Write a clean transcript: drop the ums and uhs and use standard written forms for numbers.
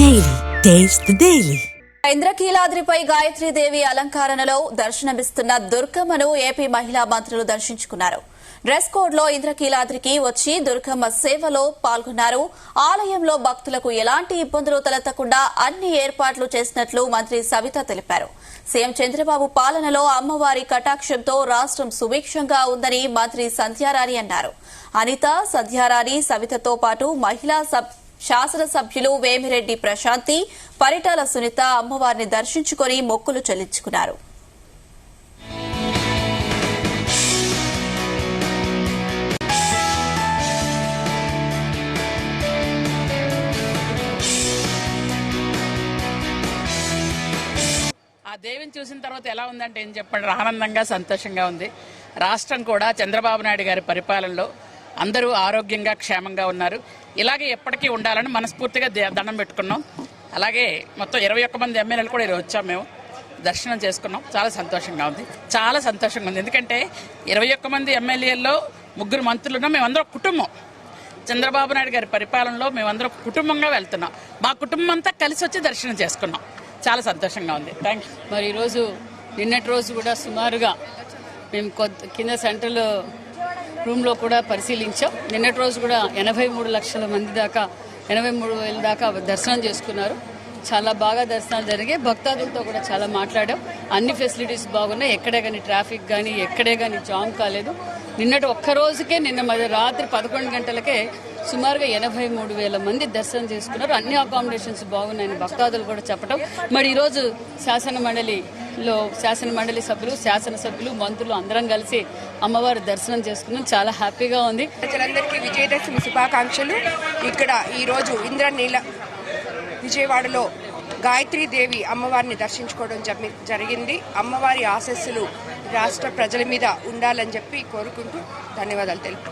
Daily taste the daily. ఇంద్రకీలాద్రిపై గాయత్రీదేవి అలంకరణలో దర్శనమిస్తున్న దుర్గమ్మను AP మహిళా మంత్రులు దర్శించుకున్నారు. డ్రెస్ కోడ్ లో ఇంద్రకీలాద్రికి వచ్చి దుర్గమ్మ సేవలో పాల్గొన్నారు. ఆలయంలో భక్తులకు ఎలాంటి ఇబ్బందులు తలెత్తకుండా అన్ని ఏర్పాట్లు చేసినట్లు మంత్రి సవిత తెలిపారు. సీఎం చంద్రబాబు పాలనలో అమ్మవారి కటాక్షంతో రాష్ట్రం సుభిక్షంగా ఉందని మంత్రి సంధ్యారాణి అన్నారు. అనిత, సంధ్యారాణి, సవితతో పాటు మహిళా శాసనసభ్యులు వేమిరెడ్డి ప్రశాంతి, పరిటాల సునీత అమ్మవారిని దర్శించుకుని మొక్కులు చెల్లించుకున్నారు. ఆ దేవిని చూసిన తర్వాత ఎలా ఉందంటే ఏం చెప్పండి, ఆనందంగా సంతోషంగా ఉంది. రాష్ట్రం కూడా చంద్రబాబు నాయుడు గారి పరిపాలనలో అందరూ ఆరోగ్యంగా క్షేమంగా ఉన్నారు. ఇలాగే ఎప్పటికీ ఉండాలని మనస్ఫూర్తిగా దండం పెట్టుకున్నాం. అలాగే మొత్తం 21 మంది ఎమ్మెల్యేలు కూడా ఈరోజు వచ్చాం. మేము దర్శనం చేసుకున్నాం. చాలా సంతోషంగా ఉంది. చాలా సంతోషంగా ఉంది. ఎందుకంటే 21 మంది ఎమ్మెల్యేల్లో 3 మంత్రులు ఉన్నాం. మేమందరం కుటుంబం. చంద్రబాబు నాయుడు గారి పరిపాలనలో మేమందరం కుటుంబంగా వెళ్తున్నాం. మా కుటుంబం అంతా కలిసి వచ్చి దర్శనం చేసుకున్నాం. చాలా సంతోషంగా ఉంది. Thank you. మరి ఈరోజు నిన్నటి రోజు కూడా సుమారుగా మేము కింద సెంట్రల్ రూమ్లో కూడా పరిశీలించాం. నిన్నటి రోజు కూడా 83 లక్షల మంది దాకా 83,000 దాకా దర్శనం చేసుకున్నారు. చాలా బాగా దర్శనాలు జరిగాయి. భక్తాదులతో కూడా చాలా మాట్లాడాం. అన్ని ఫెసిలిటీస్ బాగున్నాయి. ఎక్కడే కానీ ట్రాఫిక్ కానీ ఎక్కడే కానీ జామ్ కాలేదు. నిన్నటి ఒక్కరోజుకే నిన్న రాత్రి 11 గంటలకే సుమారుగా 83,000 మంది దర్శనం చేసుకున్నారు. అన్ని అకామిడేషన్స్ బాగున్నాయని భక్తాదులు కూడా చెప్పడం. మరి ఈరోజు శాసనమండలి సభ్యులు, శాసనసభ్యులు, మంత్రులు అందరం కలిసి అమ్మవారి దర్శనం చేసుకున్నాం. చాలా హ్యాపీగా ఉంది. ప్రజలందరికీ విజయదశమి శుభాకాంక్షలు. ఇక్కడ ఈరోజు విజయవాడలో గాయత్రీదేవి అమ్మవారిని దర్శించుకోవడం జరిగింది. అమ్మవారి ఆశీస్సులు రాష్ట్ర ప్రజల మీద ఉండాలని చెప్పి కోరుకుంటూ ధన్యవాదాలు తెలుపు.